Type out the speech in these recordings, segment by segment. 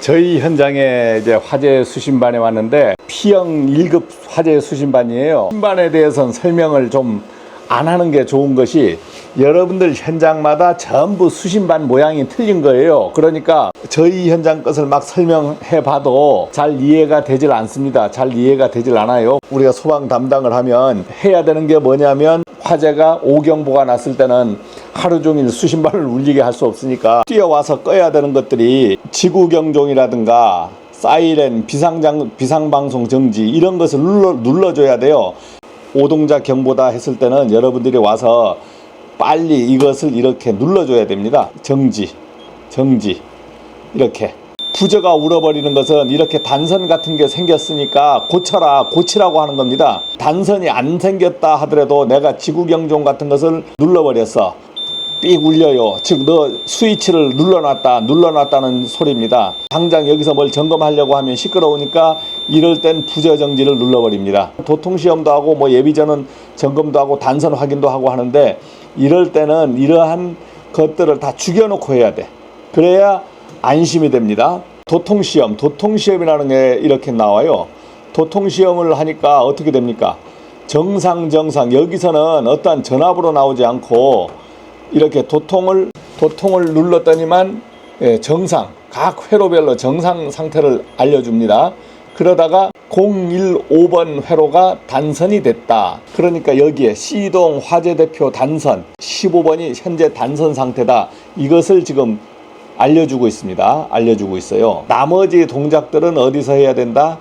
저희 현장에 이제 화재 수신반에 왔는데 P형 1급 화재 수신반이에요. 수신반에 대해서는 설명을 좀 안 하는 게 좋은 것이 여러분들 현장마다 전부 수신반 모양이 틀린 거예요. 그러니까 저희 현장 것을 막 설명해 봐도 잘 이해가 되질 않습니다. 잘 이해가 되질 않아요. 우리가 소방 담당을 하면 해야 되는 게 뭐냐면 화재가 5경보가 났을 때는 하루 종일 수신반을 울리게 할 수 없으니까 뛰어와서 꺼야 되는 것들이 지구경종이라든가 사이렌, 비상방송 정지 이런 것을 눌러줘야 돼요. 오동자 경보다 했을 때는 여러분들이 와서 빨리 이것을 이렇게 눌러줘야 됩니다. 정지 이렇게. 부저가 울어버리는 것은 이렇게 단선 같은 게 생겼으니까 고치라고 하는 겁니다. 단선이 안 생겼다 하더라도 내가 지구경종 같은 것을 눌러버렸어. 삑 울려요. 즉 너 스위치를 눌러놨다는 소리입니다. 당장 여기서 뭘 점검하려고 하면 시끄러우니까 이럴 땐 부저 정지를 눌러버립니다. 도통시험도 하고 뭐 예비전원 점검도 하고 단선 확인도 하고 하는데 이럴 때는 이러한 것들을 다 죽여놓고 해야 돼. 그래야 안심이 됩니다. 도통시험이라는 게 이렇게 나와요. 도통시험을 하니까 어떻게 됩니까? 정상 여기서는 어떠한 전압으로 나오지 않고 이렇게 도통을 눌렀더니만 정상, 각 회로별로 정상 상태를 알려줍니다. 그러다가 015번 회로가 단선이 됐다. 그러니까 여기에 C동 화재대표 단선 15번이 현재 단선 상태다. 이것을 지금 알려주고 있습니다. 알려주고 있어요. 나머지 동작들은 어디서 해야 된다?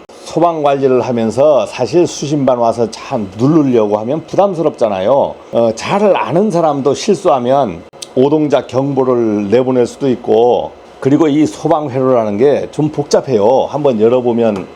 소방 관리를 하면서 사실 수신반 와서 참 누르려고 하면 부담스럽잖아요. 잘 아는 사람도 실수하면 오동작 경보를 내보낼 수도 있고, 그리고 이 소방회로라는 게 좀 복잡해요. 한번 열어보면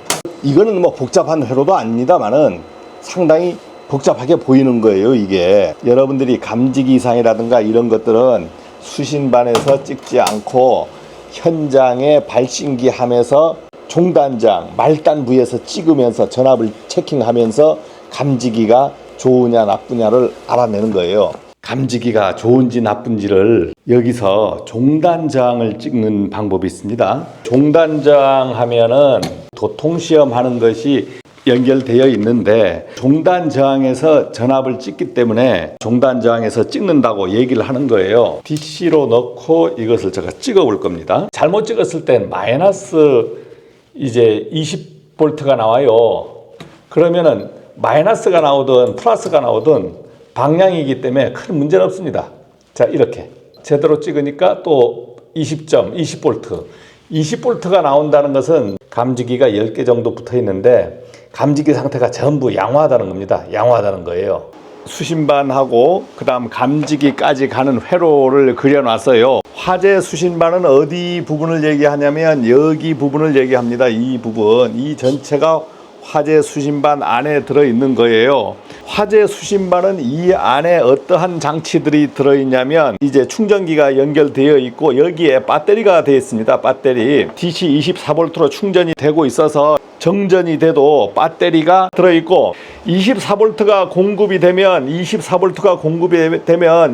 이거는 뭐 복잡한 회로도 아닙니다만은 상당히 복잡하게 보이는 거예요. 이게 여러분들이 감지기 이상이라든가 이런 것들은 수신반에서 찍지 않고 현장에 발신기 하면서 종단장, 말단 부위에서 찍으면서 전압을 체킹하면서 감지기가 좋으냐 나쁘냐를 알아내는 거예요. 감지기가 좋은지 나쁜지를 여기서 종단장을 찍는 방법이 있습니다. 종단장 하면은 도통시험 하는 것이 연결되어 있는데 종단저항에서 전압을 찍기 때문에 종단저항에서 찍는다고 얘기를 하는 거예요. DC로 넣고 이것을 제가 찍어 볼 겁니다. 잘못 찍었을 땐 마이너스 이제 20V가 나와요. 그러면은 마이너스가 나오든 플러스가 나오든 방향이기 때문에 큰 문제는 없습니다. 자, 이렇게 제대로 찍으니까 또 20V 20V가 나온다는 것은 감지기가 10개 정도 붙어 있는데 감지기 상태가 전부 양호하다는 겁니다. 양호하다는 거예요. 수신반하고 그 다음 감지기까지 가는 회로를 그려놨어요. 화재 수신반은 어디 부분을 얘기하냐면 여기 부분을 얘기합니다. 이 부분, 이 전체가 화재 수신반 안에 들어있는 거예요. 화재 수신반은 이 안에 어떠한 장치들이 들어있냐면 이제 충전기가 연결되어 있고 여기에 배터리가 되어 있습니다. 배터리 DC 24V로 충전이 되고 있어서 정전이 돼도 배터리가 들어있고 24V가 공급이 되면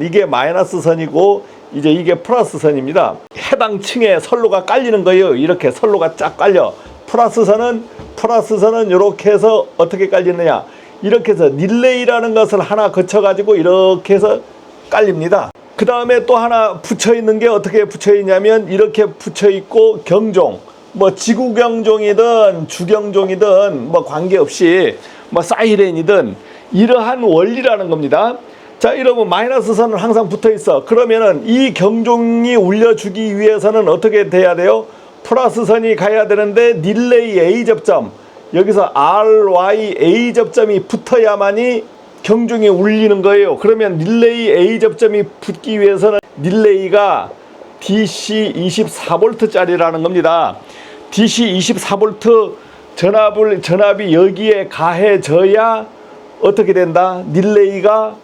이게 마이너스 선이고 이제 이게 플러스 선입니다. 해당 층에 선로가 깔리는 거예요. 이렇게 선로가 쫙 깔려. 플러스 선은 이렇게 해서 어떻게 깔리느냐, 이렇게 해서 릴레이라는 것을 하나 거쳐 가지고 이렇게 해서 깔립니다. 그 다음에 또 하나 붙여 있는 게 어떻게 붙여 있냐면 이렇게 붙여 있고 경종, 뭐 지구경종이든 주경종이든 뭐 관계없이 뭐 사이렌이든 이러한 원리라는 겁니다. 자, 이러면 마이너스 선은 항상 붙어 있어. 그러면은 이 경종이 울려주기 위해서는 어떻게 돼야 돼요? 플러스 선이 가야 되는데 릴레이 A 접점, 여기서 RY A 접점이 붙어야만이 경종이 울리는 거예요. 그러면 릴레이 A 접점이 붙기 위해서는 릴레이가 DC 24V짜리라는 겁니다. DC 24V 전압이 여기에 가해져야 어떻게 된다? 릴레이가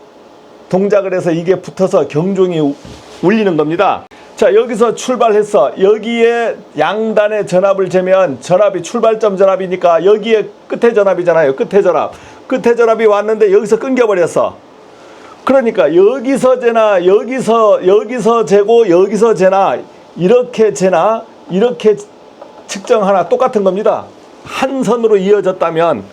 동작을 해서 이게 붙어서 경종이 울리는 겁니다. 자, 여기서 출발했어. 여기에 양단의 전압을 재면 전압이 출발점 전압이니까 여기에 끝에 전압이잖아요. 끝에 전압이 왔는데 여기서 끊겨버렸어. 그러니까 여기서 재나 여기서 재고 여기서 재나 이렇게 재나 이렇게 측정하나 똑같은 겁니다. 한 선으로 이어졌다면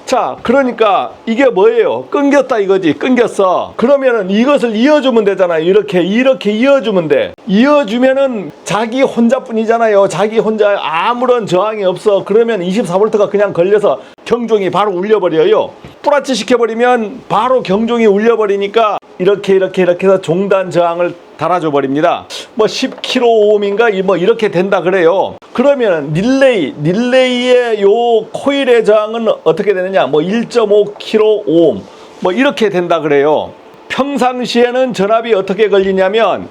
자, 그러니까 이게 뭐예요? 끊겼다 이거지. 끊겼어. 그러면은 이것을 이어주면 되잖아요. 이렇게 이어주면 돼. 이어주면은 자기 혼자뿐이잖아요. 자기 혼자 아무런 저항이 없어. 그러면 24V가 그냥 걸려서 경종이 바로 울려버려요. 뿌라치 시켜버리면 바로 경종이 울려버리니까 이렇게 해서 종단 저항을 달아줘 버립니다. 뭐 10kΩ인가 뭐 이렇게 된다 그래요. 그러면 릴레이의 요 코일의 저항은 어떻게 되느냐? 뭐 1.5kΩ 뭐 이렇게 된다 그래요. 평상시에는 전압이 어떻게 걸리냐면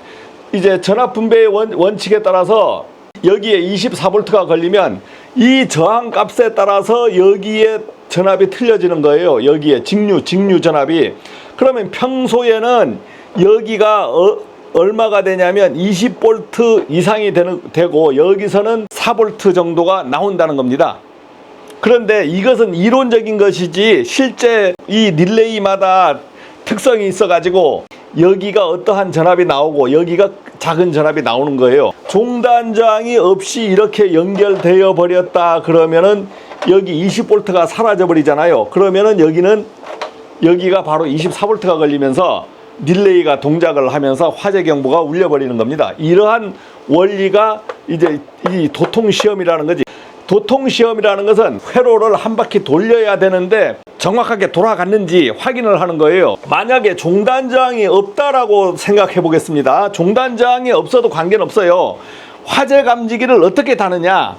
이제 전압 분배의 원칙에 따라서 여기에 24V가 걸리면 이 저항 값에 따라서 여기에 전압이 틀려지는 거예요. 여기에 직류 전압이. 그러면 평소에는 여기가 얼마가 되냐면 20V 이상이 되고 여기서는 4V 정도가 나온다는 겁니다. 그런데 이것은 이론적인 것이지 실제 이 릴레이마다 특성이 있어 가지고 여기가 어떠한 전압이 나오고 여기가 작은 전압이 나오는 거예요. 종단 저항이 없이 이렇게 연결되어 버렸다 그러면은 여기 20V가 사라져 버리잖아요. 그러면은 여기가 바로 24V가 걸리면서 릴레이가 동작을 하면서 화재 경보가 울려버리는 겁니다. 이러한 원리가 이제 이 도통시험이라는 거지. 도통시험이라는 것은 회로를 한 바퀴 돌려야 되는데 정확하게 돌아갔는지 확인을 하는 거예요. 만약에 종단저항이 없다라고 생각해 보겠습니다. 종단저항이 없어도 관계는 없어요. 화재 감지기를 어떻게 다느냐?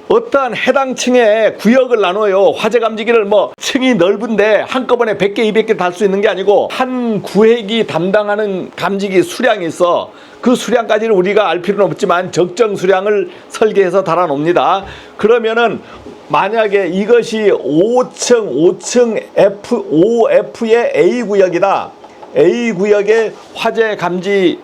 어떠한 해당 층에 구역을 나눠요. 화재 감지기를 뭐 층이 넓은데 한꺼번에 100개, 200개 달 수 있는 게 아니고 한 구획이 담당하는 감지기 수량이 있어. 그 수량까지는 우리가 알 필요는 없지만 적정 수량을 설계해서 달아 놓습니다. 그러면은 만약에 이것이 5층 F5F의 A 구역이다. A 구역의 화재 감지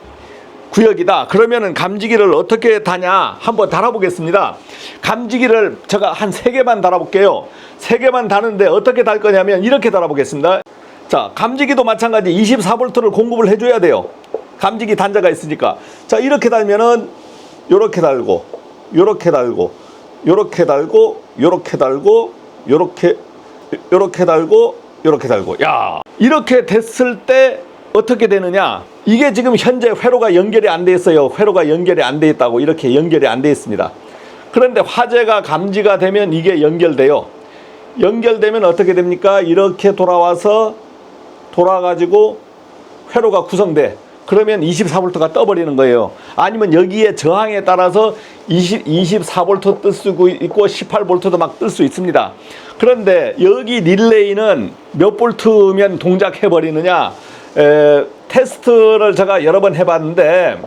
구역이다. 그러면은 감지기를 어떻게 다냐 한번 달아보겠습니다. 감지기를 제가 한 3개만 달아볼게요. 3개만 다는데 어떻게 달 거냐면 이렇게 달아보겠습니다. 자, 감지기도 마찬가지 24V를 공급을 해줘야 돼요. 감지기 단자가 있으니까. 자, 이렇게 달면은 요렇게 달고 요렇게 달고 요렇게 달고 요렇게 달고 요렇게 달고 요렇게 달고. 야, 이렇게 됐을 때 어떻게 되느냐? 이게 지금 현재 회로가 연결이 안 돼 있어요. 회로가 연결이 안 돼 있다고 이렇게 연결이 안 돼 있습니다. 그런데 화재가 감지가 되면 이게 연결돼요. 연결되면 어떻게 됩니까? 이렇게 돌아가지고 회로가 구성돼. 그러면 24V가 떠버리는 거예요. 아니면 여기에 저항에 따라서 24V 뜰 수 있고 18V도 막 뜰 수 있습니다. 그런데 여기 릴레이는 몇 볼트면 동작해버리느냐? 테스트를 제가 여러 번 해봤는데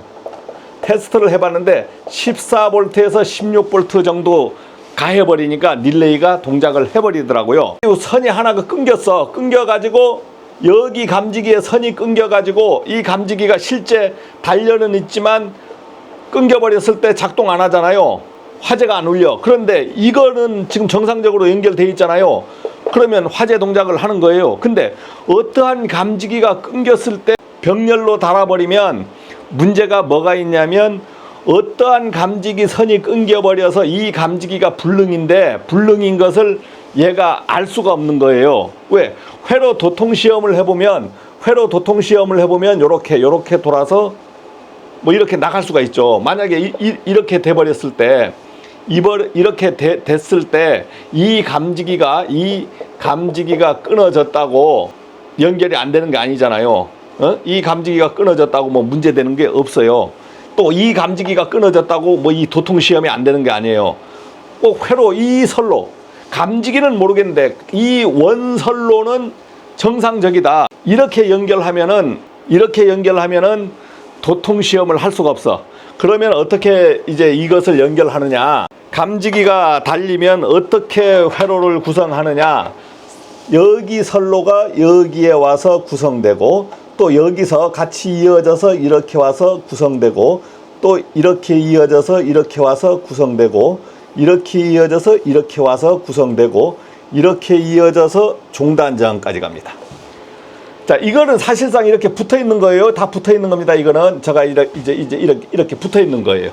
14V에서 16V 정도 가해버리니까 릴레이가 동작을 해버리더라고요. 그리고 선이 하나가 끊겼어. 끊겨가지고 여기 감지기에 선이 끊겨가지고 이 감지기가 실제 달려는 있지만 끊겨버렸을 때 작동 안 하잖아요. 화재가 안 울려. 그런데 이거는 지금 정상적으로 연결돼 있잖아요. 그러면 화재 동작을 하는 거예요. 근데 어떠한 감지기가 끊겼을 때 병렬로 달아버리면 문제가 뭐가 있냐면 어떠한 감지기 선이 끊겨버려서 이 감지기가 불능인데 불능인 것을 얘가 알 수가 없는 거예요. 왜? 회로 도통 시험을 해보면 요렇게 돌아서 뭐 이렇게 나갈 수가 있죠. 만약에 이렇게 돼버렸을 때 이렇게 됐을 때 이 감지기가 끊어졌다고 연결이 안 되는 게 아니잖아요. 이 감지기가 끊어졌다고 뭐 문제되는 게 없어요. 또 이 감지기가 끊어졌다고 뭐 이 도통 시험이 안 되는 게 아니에요. 꼭 회로 이 선로 감지기는 모르겠는데 이 원선로는 정상적이다. 이렇게 연결하면은 도통 시험을 할 수가 없어. 그러면 어떻게 이제 이것을 연결하느냐? 감지기가 달리면 어떻게 회로를 구성하느냐? 여기 선로가 여기에 와서 구성되고 또 여기서 같이 이어져서 이렇게 와서 구성되고 또 이렇게 이어져서 이렇게 와서 구성되고 이렇게 이어져서 이렇게 와서 구성되고 이렇게 이어져서 종단저항까지 갑니다. 자, 이거는 사실상 이렇게 붙어 있는 거예요. 다 붙어 있는 겁니다. 이거는 제가 이렇게 붙어 있는 거예요.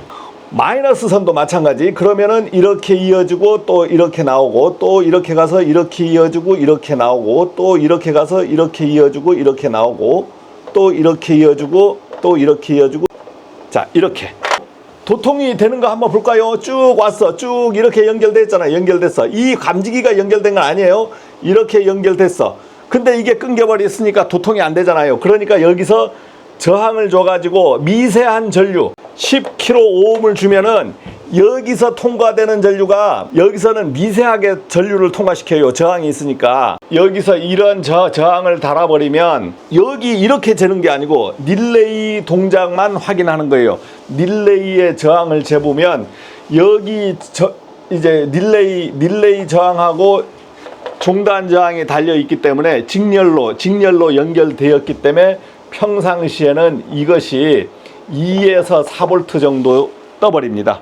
마이너스 선도 마찬가지. 그러면은 이렇게 이어지고 또 이렇게 나오고 또 이렇게 가서 이렇게 이어지고 이렇게 나오고 또 이렇게 가서 이렇게 이어지고 이렇게 나오고 또 이렇게 이어지고 또 이렇게 이어지고. 자, 이렇게 도통이 되는 거 한번 볼까요? 쭉 왔어. 쭉 이렇게 연결됐잖아요. 연결됐어. 이 감지기가 연결된 건 아니에요. 이렇게 연결됐어. 근데 이게 끊겨버렸으니까 도통이 안 되잖아요. 그러니까 여기서 저항을 줘가지고 미세한 전류 10kΩ을 주면은 여기서 통과되는 전류가 여기서는 미세하게 전류를 통과시켜요. 저항이 있으니까. 여기서 이런 저항을 달아버리면 여기 이렇게 재는 게 아니고 릴레이 동작만 확인하는 거예요. 릴레이의 저항을 재보면 여기 이제 릴레이 저항하고 종단 저항이 달려 있기 때문에 직렬로 연결되었기 때문에 평상시에는 이것이 2에서 4V 정도 떠버립니다.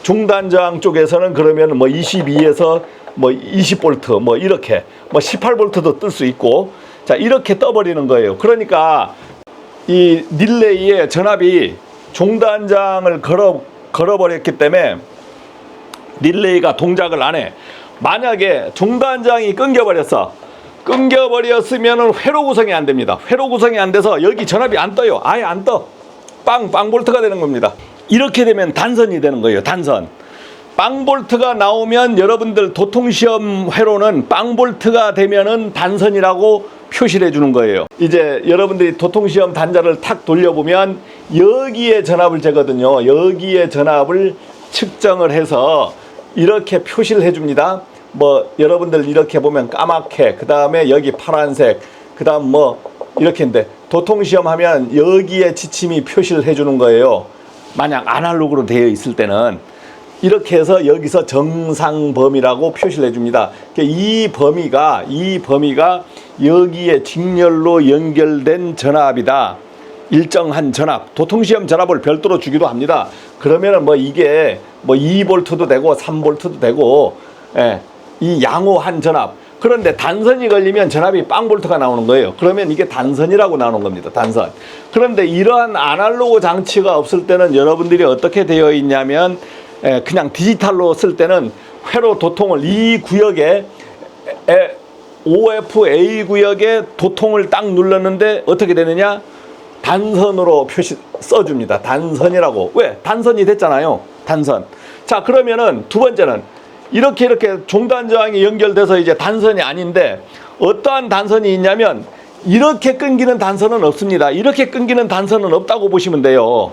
중단 저항 쪽에서는 그러면 뭐 22에서 뭐 20V 뭐 이렇게 뭐 18V도 뜰 수 있고, 자, 이렇게 떠버리는 거예요. 그러니까 이 릴레이의 전압이 중단 저항을 걸어버렸기 때문에 릴레이가 동작을 안 해. 만약에 중단 저항이 끊겨버렸으면 회로 구성이 안 됩니다. 회로 구성이 안 돼서 여기 전압이 안 떠요. 아예 안 떠. 빵볼트가 되는 겁니다. 이렇게 되면 단선이 되는 거예요. 단선. 빵볼트가 나오면 여러분들 도통시험 회로는 빵볼트가 되면은 단선이라고 표시를 해주는 거예요. 이제 여러분들이 도통시험 단자를 탁 돌려보면 여기에 전압을 재거든요. 여기에 전압을 측정을 해서 이렇게 표시를 해줍니다. 뭐 여러분들 이렇게 보면 까맣게, 그 다음에 여기 파란색, 그 다음 뭐 이렇게인데 도통시험 하면 여기에 지침이 표시를 해주는 거예요. 만약 아날로그로 되어 있을 때는 이렇게 해서 여기서 정상 범위라고 표시를 해줍니다. 이 범위가 여기에 직렬로 연결된 전압이다. 일정한 전압, 도통시험 전압을 별도로 주기도 합니다. 그러면은 뭐 이게 뭐 2V도 되고 3V도 되고, 예, 이 양호한 전압. 그런데 단선이 걸리면 전압이 빵볼트가 나오는 거예요. 그러면 이게 단선이라고 나오는 겁니다. 단선. 그런데 이러한 아날로그 장치가 없을 때는 여러분들이 어떻게 되어 있냐면, 그냥 디지털로 쓸 때는 회로 도통을 이 구역에 OFA 구역에 도통을 딱 눌렀는데 어떻게 되느냐? 단선으로 써줍니다. 단선이라고. 왜? 단선이 됐잖아요. 단선. 자, 그러면은 두 번째는 이렇게 종단 저항이 연결돼서 이제 단선이 아닌데 어떠한 단선이 있냐면 이렇게 끊기는 단선은 없습니다. 이렇게 끊기는 단선은 없다고 보시면 돼요.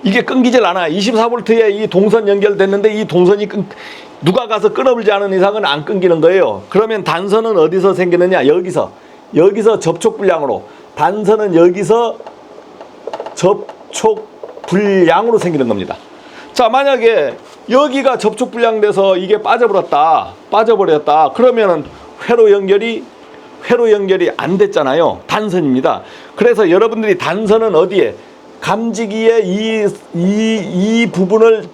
이게 끊기질 않아요. 24V에 이 동선 연결됐는데 이 동선이 누가 가서 끊어버리지 않은 이상은 안 끊기는 거예요. 그러면 단선은 어디서 생기느냐? 여기서 접촉 불량으로. 단선은 여기서 접촉 불량으로 생기는 겁니다. 자, 만약에 여기가 접촉 불량돼서 이게 빠져버렸다. 그러면은 회로 연결이 안 됐잖아요. 단선입니다. 그래서 여러분들이 단선은 어디에? 감지기에 이 부분을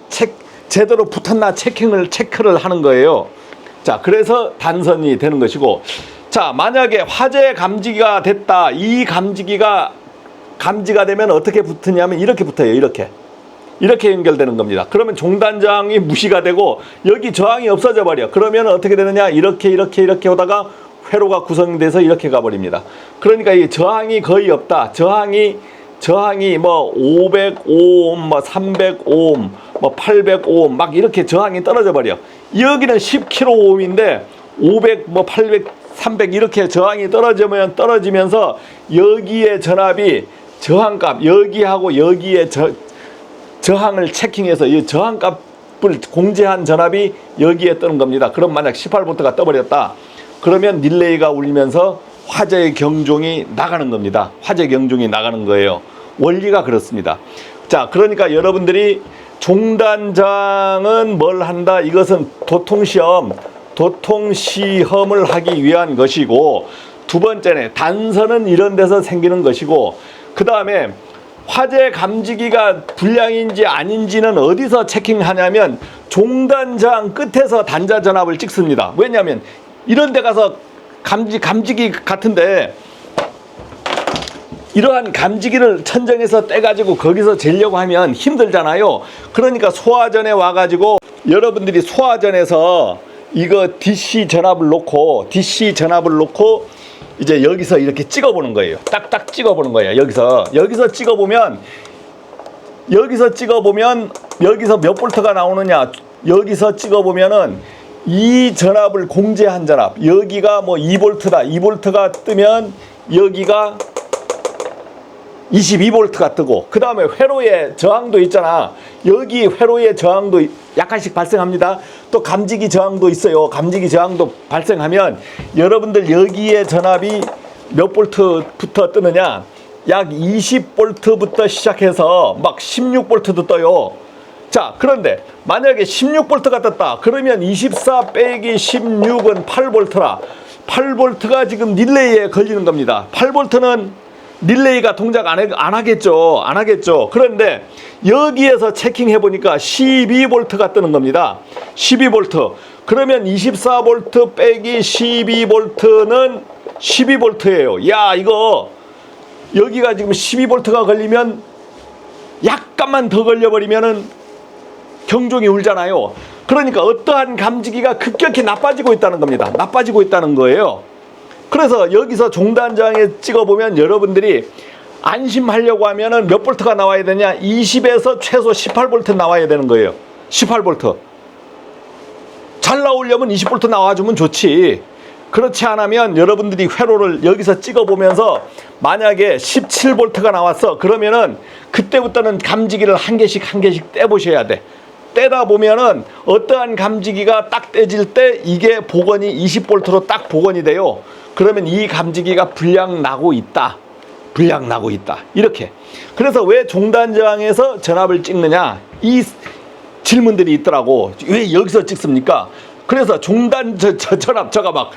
제대로 붙었나 체크를 하는 거예요. 자, 그래서 단선이 되는 것이고, 자, 만약에 화재 감지기가 됐다. 이 감지기가 감지가 되면 어떻게 붙으냐면 이렇게 붙어요. 이렇게 연결되는 겁니다. 그러면 종단 저항이 무시가 되고 여기 저항이 없어져 버려. 그러면 어떻게 되느냐? 이렇게 오다가 회로가 구성돼서 이렇게 가버립니다. 그러니까 이 저항이 거의 없다. 저항이 뭐 500오hm, 뭐 300오hm, 뭐 800오hm 막 이렇게 저항이 떨어져 버려. 여기는 10kΩ인데 500, 뭐 800, 300 이렇게 저항이 떨어지면서 여기에 전압이 저항값, 여기하고 여기에 저항을 체킹해서 이 저항값을 공제한 전압이 여기에 뜨는 겁니다. 그럼 만약 18V가 떠버렸다. 그러면 릴레이가 울리면서 화재 경종이 나가는 겁니다. 화재 경종이 나가는 거예요. 원리가 그렇습니다. 자, 그러니까 여러분들이 종단장은 뭘 한다? 이것은 도통시험을 하기 위한 것이고, 두 번째는 단선은 이런 데서 생기는 것이고, 그 다음에 화재 감지기가 불량인지 아닌지는 어디서 체킹하냐면 종단장 끝에서 단자 전압을 찍습니다. 왜냐하면 이런 데 가서 감지기 같은데 이러한 감지기를 천정에서 떼가지고 거기서 재려고 하면 힘들잖아요. 그러니까 소화전에 와가지고 여러분들이 소화전에서 이거 DC 전압을 놓고 이제 여기서 이렇게 찍어보는 거예요. 딱딱 찍어보는 거예요. 여기서 찍어보면 여기서 몇 볼트가 나오느냐, 여기서 찍어보면은 이 전압을 공제한 전압, 여기가 뭐 2볼트다, 2볼트가 뜨면 여기가 22볼트가 뜨고, 그 다음에 회로의 저항도 있잖아. 여기 회로의 저항도 약간씩 발생합니다. 또 감지기 저항도 있어요. 감지기 저항도 발생하면 여러분들 여기에 전압이 몇 볼트부터 뜨느냐, 약 20볼트부터 시작해서 막 16볼트도 떠요. 자, 그런데 만약에 16볼트가 떴다 그러면 24 빼기 16은 8볼트라. 8볼트가 지금 릴레이에 걸리는 겁니다. 8볼트는 릴레이가 동작 안 하겠죠. 그런데 여기에서 체킹해 보니까 12볼트가 뜨는 겁니다. 12볼트. 그러면 24볼트 빼기 12볼트는 12볼트예요. 야, 이거 여기가 지금 12볼트가 걸리면 약간만 더 걸려버리면은 경종이 울잖아요. 그러니까 어떠한 감지기가 급격히 나빠지고 있다는 겁니다. 나빠지고 있다는 거예요. 그래서 여기서 종단 저항에 찍어보면 여러분들이 안심하려고 하면은 몇 볼트가 나와야 되냐? 20에서 최소 18볼트 나와야 되는 거예요. 18볼트. 잘 나오려면 20볼트 나와주면 좋지. 그렇지 않으면 여러분들이 회로를 여기서 찍어보면서 만약에 17볼트가 나왔어. 그러면은 그때부터는 감지기를 한 개씩 떼보셔야 돼. 떼다 보면은 어떠한 감지기가 딱 떼질 때 이게 복원이 20볼트로 딱 복원이 돼요. 그러면 이 감지기가 불량 나고 있다. 이렇게. 그래서 왜 종단 저항에서 전압을 찍느냐? 이 질문들이 있더라고. 왜 여기서 찍습니까? 그래서 종단 전압, 제가 막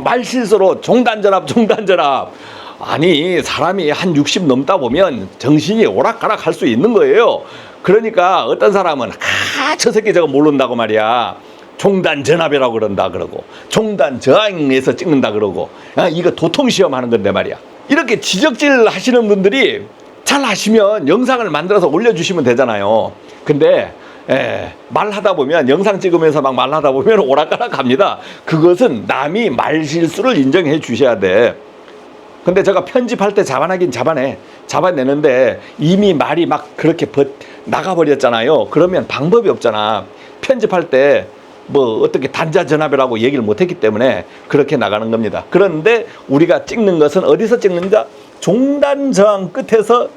말실수로 종단 전압. 아니, 사람이 한 60 넘다 보면 정신이 오락가락 할 수 있는 거예요. 그러니까 어떤 사람은 저 새끼 저거 모른다고 말이야. 종단 전압이라고 그러고 종단 저항에서 찍는다 그러고, 이거 도통시험 하는 건데 말이야. 이렇게 지적질 하시는 분들이 잘 하시면 영상을 만들어서 올려주시면 되잖아요. 근데 말하다 보면, 영상 찍으면서 막 말하다 보면 오락가락 합니다. 그것은 남이 말실수를 인정해 주셔야 돼. 근데 제가 편집할 때 잡아내는데 이미 말이 막 그렇게 나가버렸잖아요. 그러면 방법이 없잖아. 편집할 때 뭐 어떻게 단자 전압이라고 얘기를 못했기 때문에 그렇게 나가는 겁니다. 그런데 우리가 찍는 것은 어디서 찍는다? 종단 저항 끝에서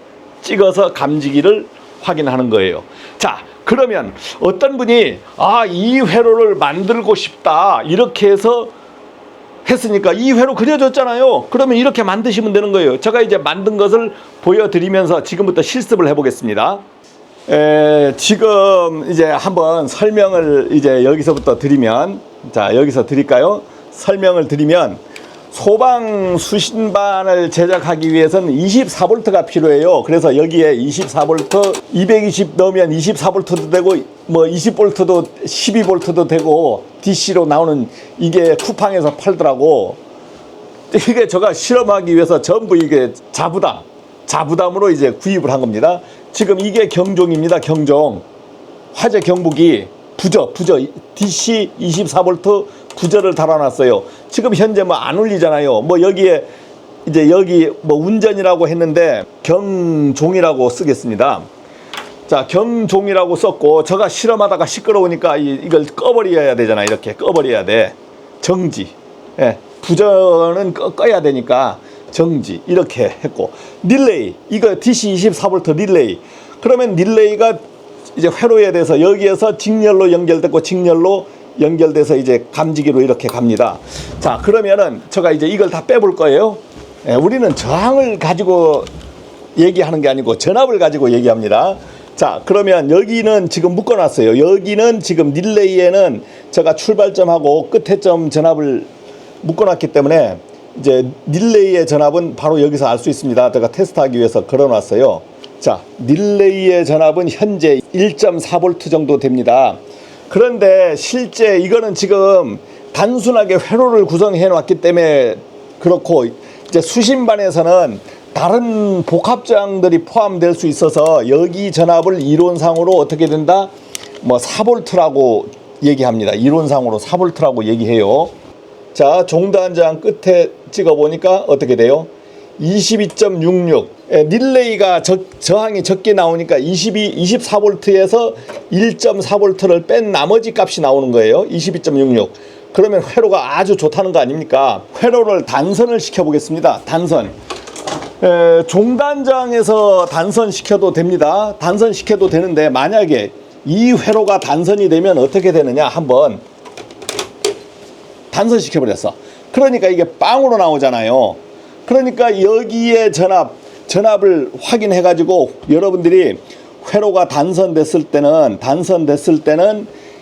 찍어서 감지기를 확인하는 거예요. 자, 그러면 어떤 분이 이 회로를 만들고 싶다 이렇게 해서 했으니까 이 회로 그려졌잖아요. 그러면 이렇게 만드시면 되는 거예요. 제가 이제 만든 것을 보여드리면서 지금부터 실습을 해보겠습니다. 지금 이제 한번 설명을 이제 여기서부터 드리면, 자, 여기서 드릴까요? 설명을 드리면, 소방 수신반을 제작하기 위해서는 24볼트가 필요해요. 그래서 여기에 24볼트, 220 넣으면 24볼트도 되고, 뭐 20볼트도 12볼트도 되고, DC로 나오는 이게 쿠팡에서 팔더라고. 이게 제가 실험하기 위해서 전부 이게 자부담으로 이제 구입을 한 겁니다. 지금 이게 경종입니다. 경종. 화재 경보기 부저 DC 24볼트 부저를 달아놨어요. 지금 현재 뭐 안 울리잖아요. 뭐 여기에 이제 여기 뭐 운전이라고 했는데 경종이라고 쓰겠습니다. 자, 경종이라고 썼고, 제가 실험하다가 시끄러우니까 이걸 꺼버려야 되잖아. 이렇게 꺼버려야 돼. 정지. 부저는 꺼야 되니까 정지 이렇게 했고, 릴레이, 이거 DC 24볼트 릴레이. 그러면 릴레이가 이제 회로에 대해서 여기에서 직렬로 연결됐고, 직렬로 연결돼서 이제 감지기로 이렇게 갑니다. 자, 그러면은 제가 이제 이걸 다 빼볼 거예요. 우리는 저항을 가지고 얘기하는 게 아니고 전압을 가지고 얘기합니다. 자, 그러면 여기는 지금 묶어놨어요. 여기는 지금 릴레이에는 제가 출발점하고 끝에점 전압을 묶어놨기 때문에 이제 릴레이의 전압은 바로 여기서 알 수 있습니다. 제가 테스트하기 위해서 걸어놨어요. 자, 릴레이의 전압은 현재 1.4V 정도 됩니다. 그런데 실제 이거는 지금 단순하게 회로를 구성해 놨기 때문에 그렇고, 이제 수신반에서는 다른 복합저항들이 포함될 수 있어서 여기 전압을 이론상으로 어떻게 된다? 뭐 4V라고 얘기합니다. 이론상으로 4V라고 얘기해요. 자, 종단 저항 끝에 찍어 보니까 어떻게 돼요? 22.66. 릴레이가 저항이 적게 나오니까 24V에서 1.4V를 뺀 나머지 값이 나오는 거예요. 22.66. 그러면 회로가 아주 좋다는 거 아닙니까? 회로를 단선을 시켜 보겠습니다. 단선. 종단 저항에서 단선 시켜도 됩니다. 단선 시켜도 되는데 만약에 이 회로가 단선이 되면 어떻게 되느냐 한번 단선 시켜버렸어. 그러니까 이게 빵으로 나오잖아요. 그러니까 여기에 전압을 확인해 가지고 여러분들이 회로가 단선됐을 때는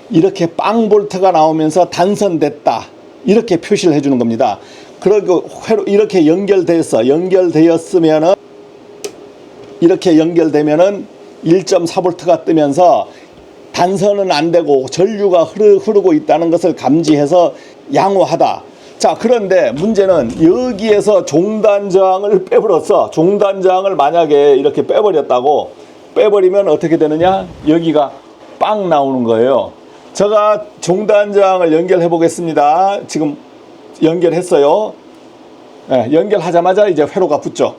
이렇게 빵 볼트가 나오면서 단선됐다 이렇게 표시를 해주는 겁니다. 그리고 회로 이렇게 연결되었으면은 이렇게 연결되면은 1.4V가 뜨면서 단선은 안 되고 전류가 흐르고 있다는 것을 감지해서 양호하다. 자, 그런데 문제는 여기에서 종단 저항을 빼버렸어. 종단 저항을 만약에 이렇게 빼버리면 어떻게 되느냐? 여기가 빵 나오는 거예요. 제가 종단 저항을 연결해 보겠습니다. 지금 연결했어요. 네, 연결하자마자 이제 회로가 붙죠.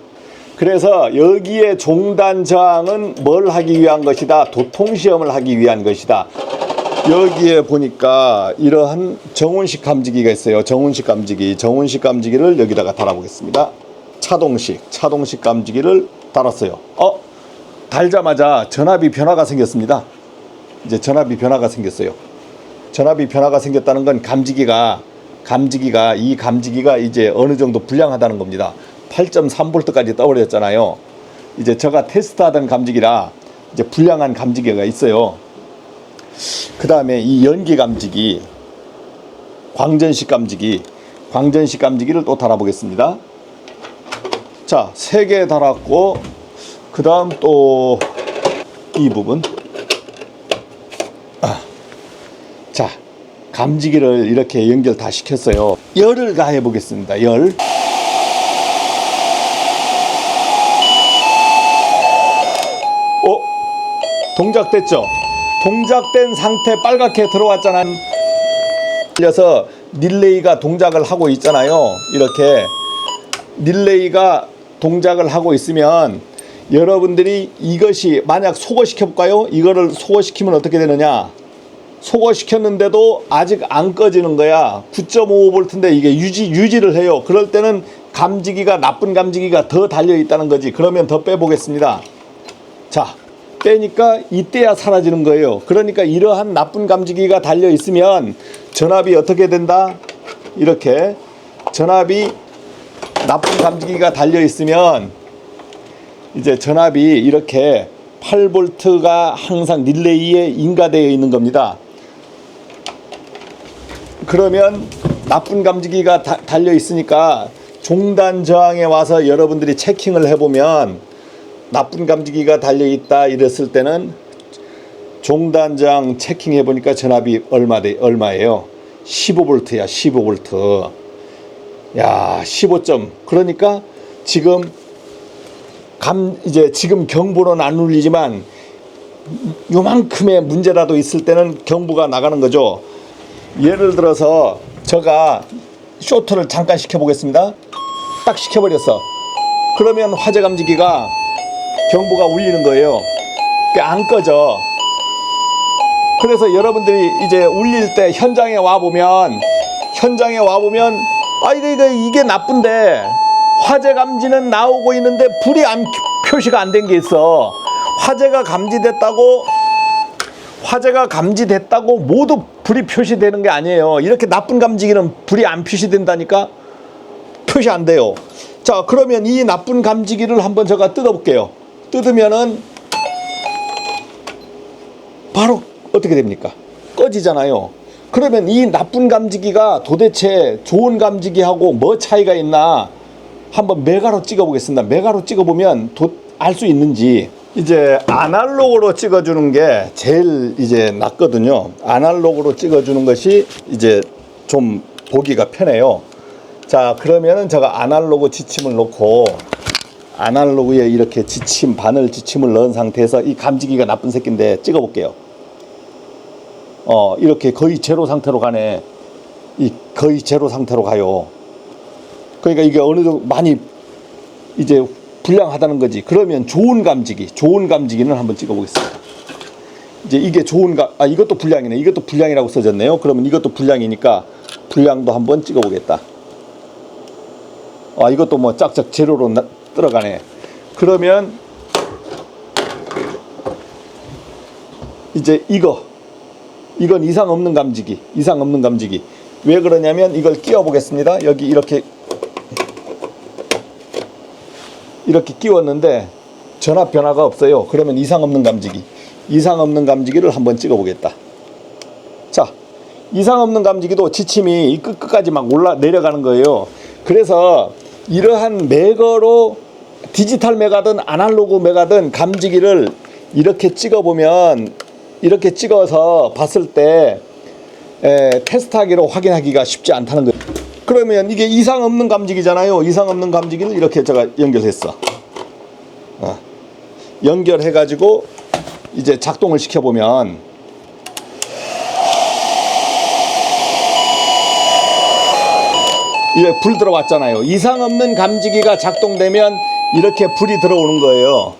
그래서 여기에 종단 저항은 뭘 하기 위한 것이다? 도통시험을 하기 위한 것이다. 여기에 보니까 이러한 정운식 감지기가 있어요. 정운식 감지기를 여기다가 달아보겠습니다. 차동식 감지기를 달았어요. 달자마자 전압이 변화가 생겼습니다. 이제 전압이 변화가 생겼어요. 전압이 변화가 생겼다는 건 감지기가 이제 어느 정도 불량하다는 겁니다. 8.3V까지 떠버렸잖아요. 이제 제가 테스트하던 감지기라 이제 불량한 감지기가 있어요. 그 다음에 이 연기 감지기, 광전식 감지기를 또 달아보겠습니다. 자, 3개 달았고, 그 다음 또 이 부분. 자, 감지기를 이렇게 연결 다 시켰어요. 열을 가해 보겠습니다. 열. 동작됐죠? 동작된 상태 빨갛게 들어왔잖아요. 그래서 릴레이가 동작을 하고 있잖아요. 이렇게 릴레이가 동작을 하고 있으면 여러분들이 이것이 만약 속어시켜 볼까요? 이거를 속어시키면 어떻게 되느냐? 속어시켰는데도 아직 안 꺼지는 거야. 9.55V인데 이게 유지를 해요. 그럴 때는 나쁜 감지기가 더 달려 있다는 거지. 그러면 더 빼보겠습니다. 자, 빼니까 이때야 사라지는 거예요. 그러니까 이러한 나쁜 감지기가 달려 있으면 전압이 어떻게 된다? 이렇게 나쁜 감지기가 달려 있으면 이제 전압이 이렇게 8V가 항상 릴레이에 인가되어 있는 겁니다. 그러면 나쁜 감지기가 달려 있으니까 종단 저항에 와서 여러분들이 체킹을 해보면 나쁜 감지기가 달려 있다 이랬을 때는 종단 저항 체킹해 보니까 전압이 얼마예요? 15V야. 15V. 야, 15점. 그러니까 지금 지금 경보는 안 울리지만 요만큼의 문제라도 있을 때는 경보가 나가는 거죠. 예를 들어서 제가 쇼트를 잠깐 시켜보겠습니다. 딱 시켜버렸어. 그러면 화재 감지기가 경보가 울리는 거예요. 안 꺼져. 그래서 여러분들이 이제 울릴 때 현장에 와보면 이게 나쁜데 화재 감지는 나오고 있는데 불이 표시가 안 된 게 있어. 화재가 감지됐다고 모두 불이 표시되는 게 아니에요. 이렇게 나쁜 감지기는 불이 안 표시된다니까. 표시 안 돼요. 자, 그러면 이 나쁜 감지기를 한번 제가 뜯어볼게요. 뜯으면은 바로 어떻게 됩니까? 꺼지잖아요. 그러면 이 나쁜 감지기가 도대체 좋은 감지기하고 뭐 차이가 있나 한번 메가로 찍어 보겠습니다. 메가로 찍어 보면 알 수 있는지. 이제 아날로그로 찍어주는 게 제일 이제 낫거든요. 아날로그로 찍어주는 것이 이제 좀 보기가 편해요. 자, 그러면은 제가 아날로그 지침을 놓고 아날로그에 이렇게 지침, 바늘 지침을 넣은 상태에서 이 감지기가 나쁜 새끼인데 찍어 볼게요. 이렇게 거의 제로 상태로 가네. 거의 제로 상태로 가요. 그러니까 이게 어느 정도 많이 이제 불량하다는 거지. 그러면 좋은 감지기는 한번 찍어 보겠습니다. 이제 이게 이것도 불량이네. 이것도 불량이라고 써졌네요. 그러면 이것도 불량이니까 불량도 한번 찍어 보겠다. 이것도 뭐 짝짝 제로로 들어가네. 그러면 이제 이건 이상 없는 감지기. 왜 그러냐면 이걸 끼워 보겠습니다. 여기 이렇게 끼웠는데 전압 변화가 없어요. 그러면 이상 없는 감지기를 한번 찍어 보겠다. 자, 이상 없는 감지기도 지침이 이 끝까지 막 내려가는 거예요. 그래서 이러한 매거로 디지털 매가든 아날로그 매가든 감지기를 이렇게 찍어보면, 이렇게 찍어서 봤을 때 테스트하기로 확인하기가 쉽지 않다는 거예요. 그러면 이게 이상 없는 감지기잖아요. 이상 없는 감지기를 이렇게 제가 연결했어. 연결해가지고 이제 작동을 시켜보면 이제 불 들어왔잖아요. 이상 없는 감지기가 작동되면 이렇게 불이 들어오는 거예요.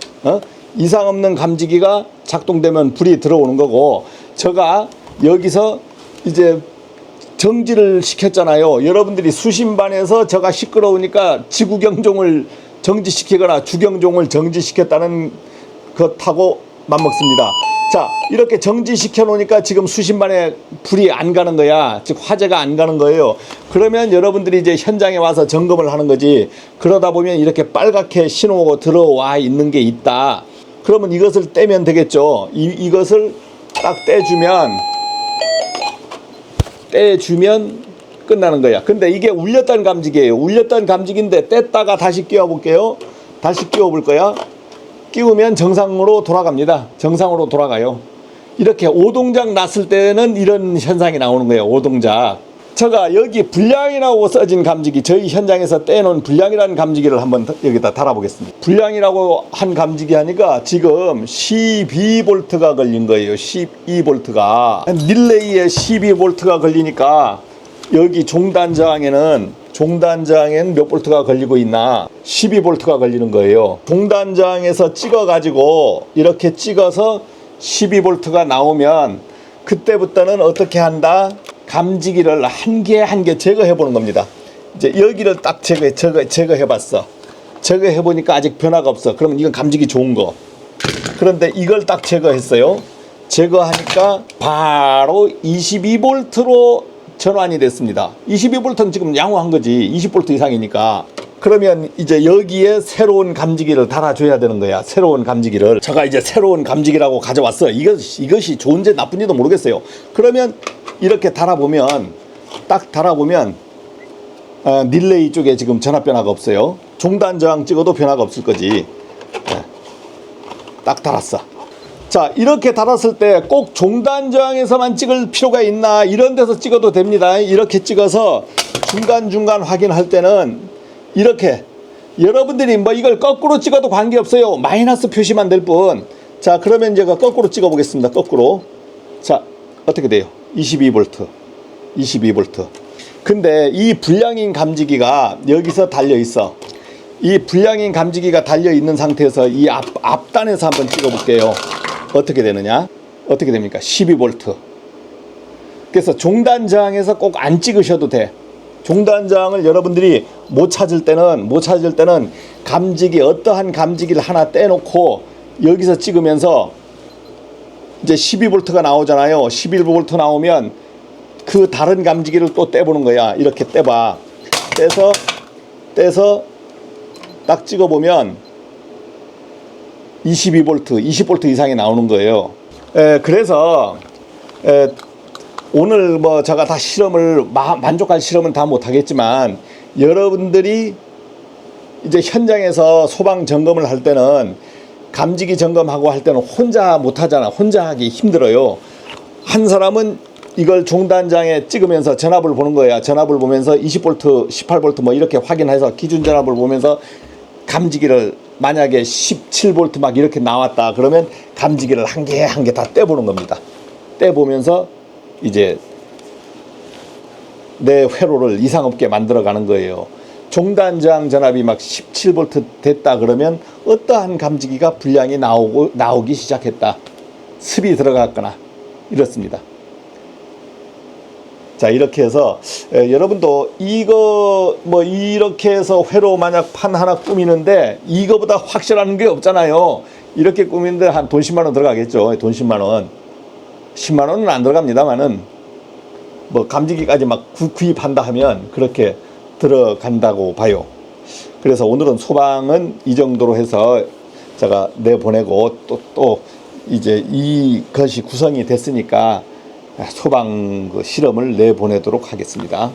이상 없는 감지기가 작동되면 불이 들어오는 거고, 제가 여기서 이제 정지를 시켰잖아요. 여러분들이 수신반에서 제가 시끄러우니까 지구경종을 정지시키거나 주경종을 정지시켰다는 것하고 맞먹습니다. 자, 이렇게 정지시켜 놓으니까 지금 수신반에 불이 안 가는 거야. 즉 화재가 안 가는 거예요. 그러면 여러분들이 이제 현장에 와서 점검을 하는 거지. 그러다 보면 이렇게 빨갛게 신호가 들어와 있는 게 있다. 그러면 이것을 떼면 되겠죠. 이것을 딱 떼주면 끝나는 거야. 근데 이게 울렸던 감지기예요. 울렸던 감지기인데 뗐다가 다시 끼워 볼게요. 다시 끼워 볼 거야. 끼우면 정상으로 돌아갑니다. 정상으로 돌아가요. 이렇게 오동작 났을 때는 이런 현상이 나오는 거예요. 오동작. 제가 여기 불량이라고 써진 감지기, 저희 현장에서 떼놓은 불량이라는 감지기를 한번 여기다 달아보겠습니다. 불량이라고 한 감지기 하니까 지금 12V가 걸린 거예요. 12V가. 릴레이에 12V가 걸리니까 여기 종단 저항에는 몇 볼트가 걸리고 있나? 12V가 걸리는 거예요. 종단 저항에서 찍어가지고 이렇게 찍어서 12V가 나오면 그때부터는 어떻게 한다? 감지기를 한 개 제거해 보는 겁니다. 이제 여기를 딱 제거해 봤어. 제거해 보니까 아직 변화가 없어. 그러면 이건 감지기 좋은 거. 그런데 이걸 딱 제거했어요. 제거하니까 바로 22V로 전환이 됐습니다. 22V는 지금 양호한 거지. 20V 이상이니까. 그러면 이제 여기에 새로운 감지기를 달아줘야 되는 거야. 새로운 감지기를. 제가 이제 새로운 감지기라고 가져왔어. 이것이 좋은지 나쁜지도 모르겠어요. 그러면 이렇게 달아보면, 딱 달아보면 릴레이 쪽에 지금 전압 변화가 없어요. 종단 저항 찍어도 변화가 없을 거지. 딱 달았어. 자, 이렇게 달았을 때 꼭 종단 저항에서만 찍을 필요가 있나? 이런 데서 찍어도 됩니다. 이렇게 찍어서 중간중간 확인할 때는 이렇게, 여러분들이 뭐 이걸 거꾸로 찍어도 관계없어요. 마이너스 표시만 될 뿐. 자, 그러면 제가 거꾸로 찍어 보겠습니다. 거꾸로. 자, 어떻게 돼요? 22V. 근데 이 불량인 감지기가 여기서 달려 있어. 이 불량인 감지기가 달려 있는 상태에서 이 앞단에서 한번 찍어 볼게요. 어떻게 되느냐? 어떻게 됩니까? 12V. 그래서 종단 저항에서 꼭 안 찍으셔도 돼. 종단 저항을 여러분들이 못 찾을 때는 감지기, 어떠한 감지기를 하나 떼놓고 여기서 찍으면서 이제 12V가 나오잖아요. 11V 나오면 그 다른 감지기를 또 떼보는 거야. 이렇게 떼봐. 떼서 딱 찍어보면 20V 이상이 나오는 거예요. 그래서 오늘 뭐 제가 다 실험을 만족할 실험은 다 못하겠지만, 여러분들이 이제 현장에서 소방 점검을 할 때는, 감지기 점검하고 할 때는 혼자 못하잖아. 혼자 하기 힘들어요. 한 사람은 이걸 종단장에 찍으면서 전압을 보는 거야. 전압을 보면서 20V, 18V 뭐 이렇게 확인해서 기준 전압을 보면서 감지기를 만약에 17V 막 이렇게 나왔다 그러면 감지기를 한 개 한 개 다 떼보는 겁니다. 떼보면서 이제 내 회로를 이상 없게 만들어 가는 거예요. 종단 저항 전압이 막 17V 됐다 그러면 어떠한 감지기가 불량이 나오기 시작했다. 습이 들어갔거나 이렇습니다. 자, 이렇게 해서 여러분도 이거 뭐 이렇게 해서 회로 만약 판 하나 꾸미는데 이거보다 확실한 게 없잖아요. 이렇게 꾸미는데 한 돈 10만 원 들어가겠죠. 돈 10만 원. 10만 원은 안 들어갑니다만은 뭐 감지기까지 막 구입한다 하면 그렇게 들어간다고 봐요. 그래서 오늘은 소방은 이 정도로 해서 제가 내보내고 또 이제 이것이 구성이 됐으니까 소방 그 실험을 내보내도록 하겠습니다.